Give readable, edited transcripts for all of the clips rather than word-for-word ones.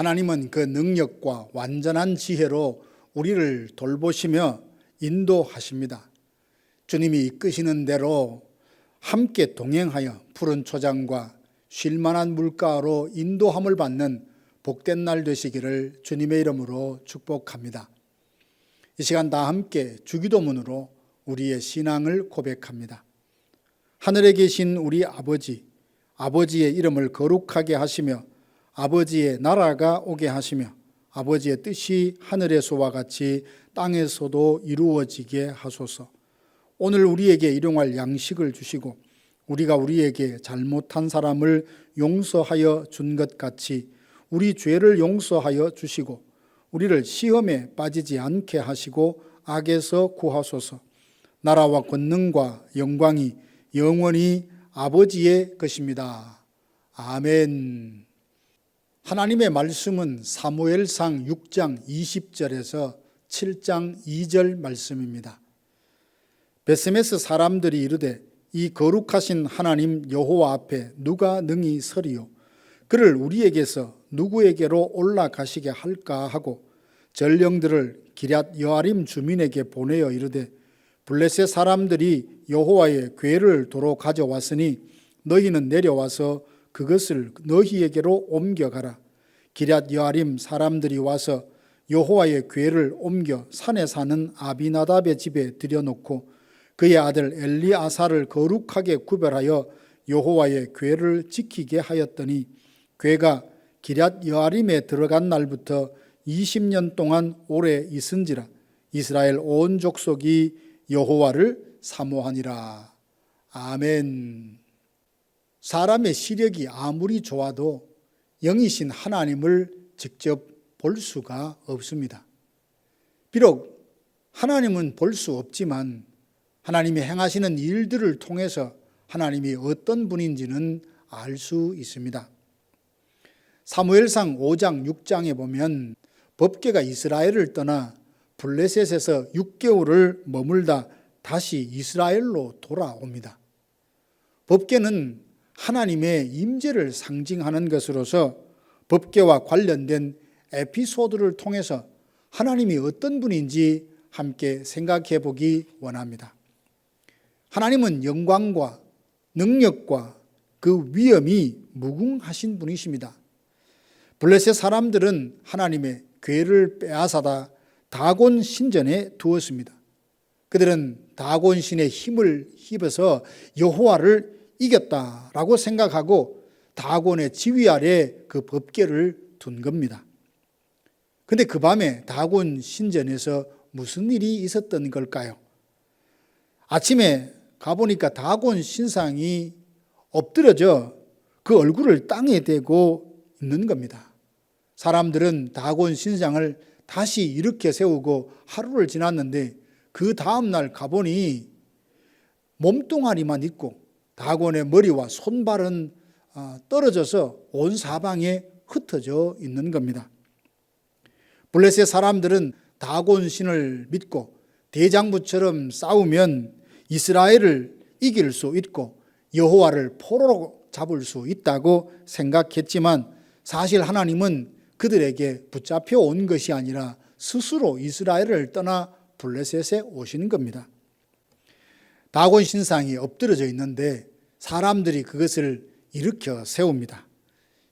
하나님은 그 능력과 완전한 지혜로 우리를 돌보시며 인도하십니다. 주님이 이끄시는 대로 함께 동행하여 푸른 초장과 쉴만한 물가로 인도함을 받는 복된 날 되시기를 주님의 이름으로 축복합니다. 이 시간 다 함께 주기도문으로 우리의 신앙을 고백합니다. 하늘에 계신 우리 아버지, 아버지의 이름을 거룩하게 하시며 아버지의 나라가 오게 하시며 아버지의 뜻이 하늘에서와 같이 땅에서도 이루어지게 하소서. 오늘 우리에게 일용할 양식을 주시고 우리가 우리에게 잘못한 사람을 용서하여 준 것 같이 우리 죄를 용서하여 주시고 우리를 시험에 빠지지 않게 하시고 악에서 구하소서. 나라와 권능과 영광이 영원히 아버지의 것입니다. 아멘. 하나님의 말씀은 사무엘상 6장 20절에서 7장 2절 말씀입니다. 베세메스 사람들이 이르되 이 거룩하신 하나님 여호와 앞에 누가 능히 서리요? 그를 우리에게서 누구에게로 올라가시게 할까 하고 전령들을 기럇 여아림 주민에게 보내어 이르되 블레셋 사람들이 여호와의 궤를 도로 가져왔으니 너희는 내려와서 그것을 너희에게로 옮겨가라. 기럇 여아림 사람들이 와서 여호와의 궤를 옮겨 산에 사는 아비나답의 집에 들여놓고 그의 아들 엘리아사를 거룩하게 구별하여 여호와의 궤를 지키게 하였더니 궤가 기럇 여아림에 들어간 날부터 20년 동안 오래 있은지라 이스라엘 온 족속이 여호와를 사모하니라. 아멘. 사람의 시력이 아무리 좋아도 영이신 하나님을 직접 볼 수가 없습니다. 비록 하나님은 볼 수 없지만 하나님이 행하시는 일들을 통해서 하나님이 어떤 분인지는 알 수 있습니다. 사무엘상 5장 6장에 보면 법궤가 이스라엘을 떠나 블레셋에서 6개월을 머물다 다시 이스라엘로 돌아옵니다. 법궤는 하나님의 임재를 상징하는 것으로서 법궤와 관련된 에피소드를 통해서 하나님이 어떤 분인지 함께 생각해 보기 원합니다. 하나님은 영광과 능력과 그 위엄이 무궁하신 분이십니다. 블레셋 사람들은 하나님의 궤를 빼앗아다 다곤 신전에 두었습니다. 그들은 다곤 신의 힘을 입어서 여호와를 이겼다라고 생각하고 다곤의 지휘 아래 그 법궤를 둔 겁니다. 그런데 그 밤에 다곤 신전에서 무슨 일이 있었던 걸까요? 아침에 가보니까 다곤 신상이 엎드려져 그 얼굴을 땅에 대고 있는 겁니다. 사람들은 다곤 신상을 다시 일으켜 세우고 하루를 지났는데 그 다음날 가보니 몸뚱아리만 있고 다곤의 머리와 손발은 떨어져서 온 사방에 흩어져 있는 겁니다. 블레셋 사람들은 다곤 신을 믿고 대장부처럼 싸우면 이스라엘을 이길 수 있고 여호와를 포로로 잡을 수 있다고 생각했지만 사실 하나님은 그들에게 붙잡혀 온 것이 아니라 스스로 이스라엘을 떠나 블레셋에 오시는 겁니다. 다곤 신상이 엎드려져 있는데 사람들이 그것을 일으켜 세웁니다.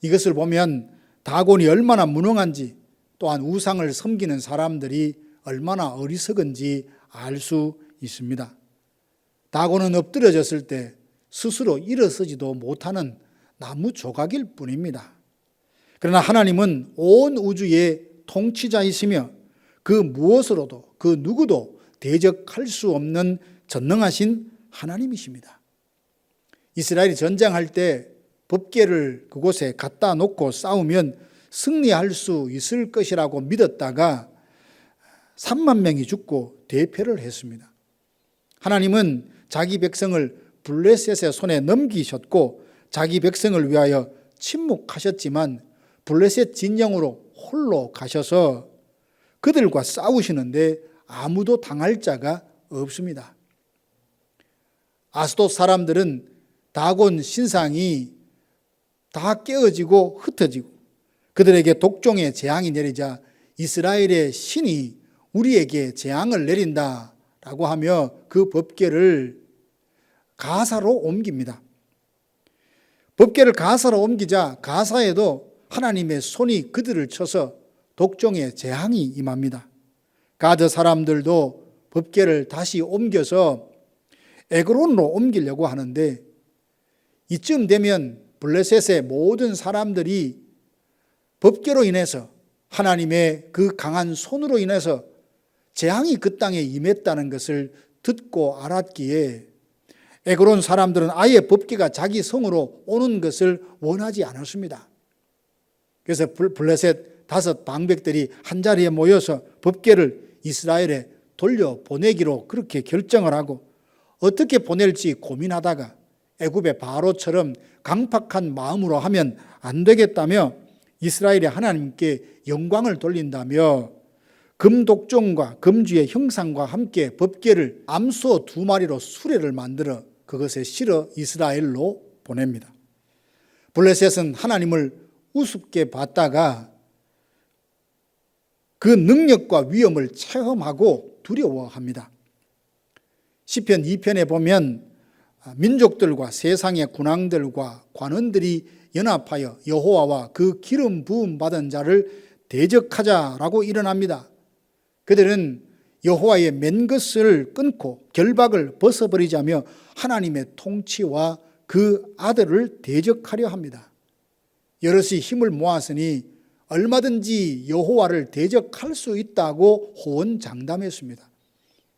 이것을 보면 다곤이 얼마나 무능한지 또한 우상을 섬기는 사람들이 얼마나 어리석은지 알 수 있습니다. 다곤은 엎드려졌을 때 스스로 일어서지도 못하는 나무 조각일 뿐입니다. 그러나 하나님은 온 우주의 통치자이시며 그 무엇으로도 그 누구도 대적할 수 없는 전능하신 하나님이십니다. 이스라엘이 전쟁할 때 법궤를 그곳에 갖다 놓고 싸우면 승리할 수 있을 것이라고 믿었다가 3만 명이 죽고 대패를 했습니다. 하나님은 자기 백성을 블레셋의 손에 넘기셨고 자기 백성을 위하여 침묵하셨지만 블레셋 진영으로 홀로 가셔서 그들과 싸우시는데 아무도 당할 자가 없습니다. 아스돗 사람들은 다곤 신상이 다 깨어지고 흩어지고 그들에게 독종의 재앙이 내리자 이스라엘의 신이 우리에게 재앙을 내린다라고 하며 그 법궤를 가사로 옮깁니다. 법궤를 가사로 옮기자 가사에도 하나님의 손이 그들을 쳐서 독종의 재앙이 임합니다. 가드 사람들도 법궤를 다시 옮겨서 에그론으로 옮기려고 하는데 이쯤 되면 블레셋의 모든 사람들이 법궤로 인해서 하나님의 그 강한 손으로 인해서 재앙이 그 땅에 임했다는 것을 듣고 알았기에 에그론 사람들은 아예 법궤가 자기 성으로 오는 것을 원하지 않았습니다. 그래서 블레셋 5 방백들이 한자리에 모여서 법궤를 이스라엘에 돌려보내기로 그렇게 결정을 하고 어떻게 보낼지 고민하다가 애굽의 바로처럼 강팍한 마음으로 하면 안 되겠다며 이스라엘이 하나님께 영광을 돌린다며 금독종과 금주의 형상과 함께 법궤를 암소 2마리로 수레를 만들어 그것에 실어 이스라엘로 보냅니다. 블레셋은 하나님을 우습게 봤다가 그 능력과 위엄을 체험하고 두려워합니다. 시편 2편에 보면 민족들과 세상의 군왕들과 관원들이 연합하여 여호와와 그 기름 부음 받은 자를 대적하자라고 일어납니다. 그들은 여호와의 맨 것을 끊고 결박을 벗어버리자며 하나님의 통치와 그 아들을 대적하려 합니다. 여럿이 힘을 모았으니 얼마든지 여호와를 대적할 수 있다고 호언장담했습니다.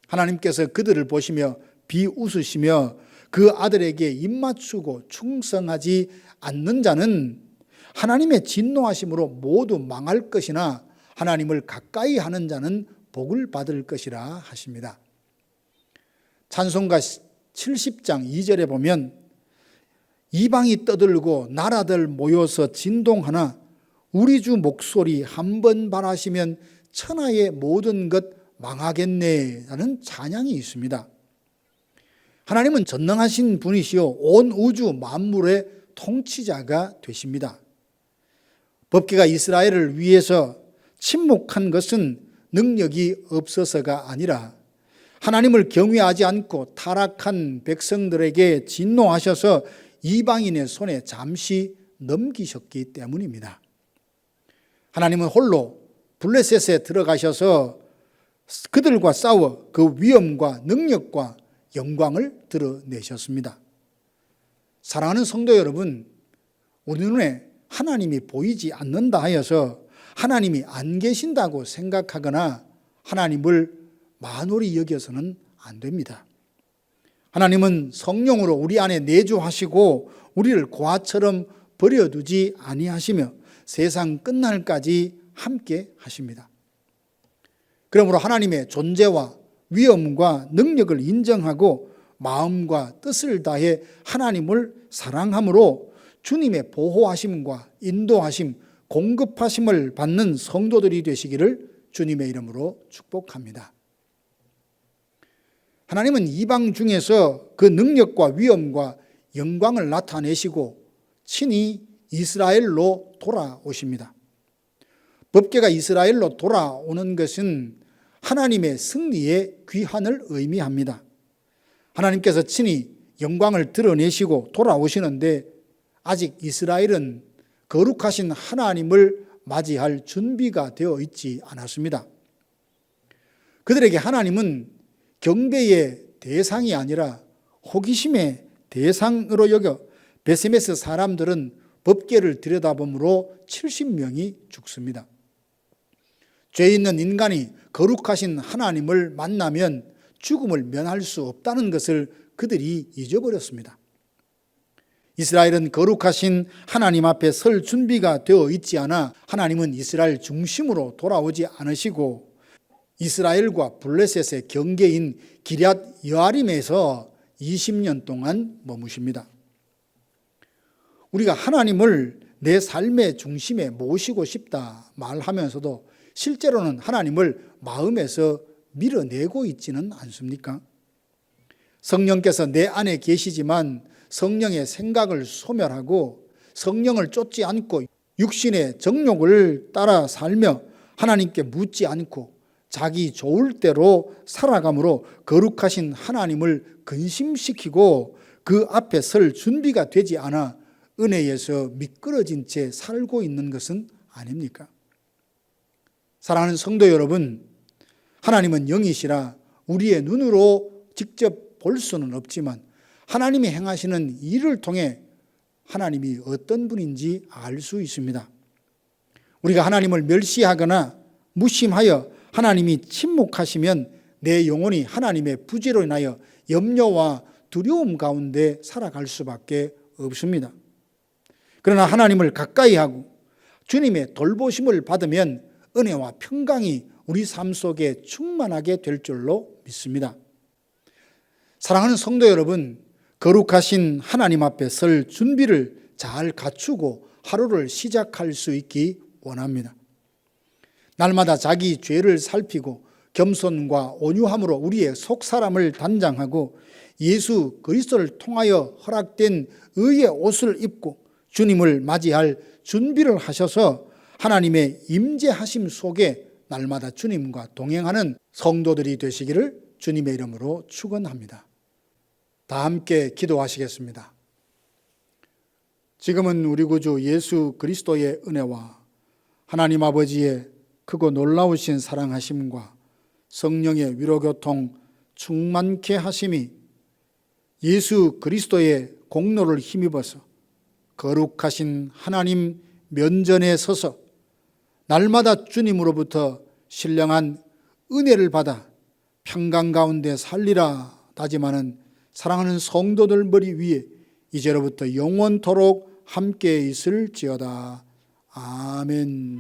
하나님께서 그들을 보시며 비웃으시며 그 아들에게 입맞추고 충성하지 않는 자는 하나님의 진노하심으로 모두 망할 것이나 하나님을 가까이 하는 자는 복을 받을 것이라 하십니다. 찬송가 70장 2절에 보면 이방이 떠들고 나라들 모여서 진동하나 우리 주 목소리 한 번 발하시면 천하의 모든 것 망하겠네 라는 찬양이 있습니다. 하나님은 전능하신 분이시요 온 우주 만물의 통치자가 되십니다. 법궤가 이스라엘을 위해서 침묵한 것은 능력이 없어서가 아니라 하나님을 경외하지 않고 타락한 백성들에게 진노하셔서 이방인의 손에 잠시 넘기셨기 때문입니다. 하나님은 홀로 블레셋에 들어가셔서 그들과 싸워 그 위엄과 능력과 영광을 드러내셨습니다. 사랑하는 성도 여러분, 우리 눈에 하나님이 보이지 않는다 하여서 하나님이 안 계신다고 생각하거나 하나님을 만홀히 여겨서는 안 됩니다. 하나님은 성령으로 우리 안에 내주하시고 우리를 고아처럼 버려두지 아니하시며 세상 끝날까지 함께 하십니다. 그러므로 하나님의 존재와 위엄과 능력을 인정하고 마음과 뜻을 다해 하나님을 사랑함으로 주님의 보호하심과 인도하심, 공급하심을 받는 성도들이 되시기를 주님의 이름으로 축복합니다. 하나님은 이방 중에서 그 능력과 위엄과 영광을 나타내시고 친히 이스라엘로 돌아오십니다. 법궤가 이스라엘로 돌아오는 것은 하나님의 승리의 귀환을 의미합니다. 하나님께서 친히 영광을 드러내시고 돌아오시는데 아직 이스라엘은 거룩하신 하나님을 맞이할 준비가 되어 있지 않았습니다. 그들에게 하나님은 경배의 대상이 아니라 호기심의 대상으로 여겨 베세메스 사람들은 법궤를 들여다보므로 70명이 죽습니다. 죄 있는 인간이 거룩하신 하나님을 만나면 죽음을 면할 수 없다는 것을 그들이 잊어버렸습니다. 이스라엘은 거룩하신 하나님 앞에 설 준비가 되어 있지 않아 하나님은 이스라엘 중심으로 돌아오지 않으시고 이스라엘과 블레셋의 경계인 기럇 여아림에서 20년 동안 머무십니다. 우리가 하나님을 내 삶의 중심에 모시고 싶다 말하면서도 실제로는 하나님을 마음에서 밀어내고 있지는 않습니까? 성령께서 내 안에 계시지만 성령의 생각을 소멸하고 성령을 쫓지 않고 육신의 정욕을 따라 살며 하나님께 묻지 않고 자기 좋을 대로 살아감으로 거룩하신 하나님을 근심시키고 그 앞에 설 준비가 되지 않아 은혜에서 미끄러진 채 살고 있는 것은 아닙니까? 사랑하는 성도 여러분, 하나님은 영이시라 우리의 눈으로 직접 볼 수는 없지만 하나님이 행하시는 일을 통해 하나님이 어떤 분인지 알 수 있습니다. 우리가 하나님을 멸시하거나 무심하여 하나님이 침묵하시면 내 영혼이 하나님의 부재로 인하여 염려와 두려움 가운데 살아갈 수밖에 없습니다. 그러나 하나님을 가까이 하고 주님의 돌보심을 받으면 은혜와 평강이 우리 삶 속에 충만하게 될 줄로 믿습니다. 사랑하는 성도 여러분, 거룩하신 하나님 앞에 설 준비를 잘 갖추고 하루를 시작할 수 있기 원합니다. 날마다 자기 죄를 살피고 겸손과 온유함으로 우리의 속사람을 단장하고 예수 그리스도를 통하여 허락된 의의 옷을 입고 주님을 맞이할 준비를 하셔서 하나님의 임재하심 속에 날마다 주님과 동행하는 성도들이 되시기를 주님의 이름으로 축원합니다. 다 함께 기도하시겠습니다. 지금은 우리 구주 예수 그리스도의 은혜와 하나님 아버지의 크고 놀라우신 사랑하심과 성령의 위로교통 충만케 하심이 예수 그리스도의 공로를 힘입어서 거룩하신 하나님 면전에 서서 날마다 주님으로부터 신령한 은혜를 받아 평강 가운데 살리라 다짐하는 사랑하는 성도들 머리 위에 이제로부터 영원토록 함께 있을지어다. 아멘.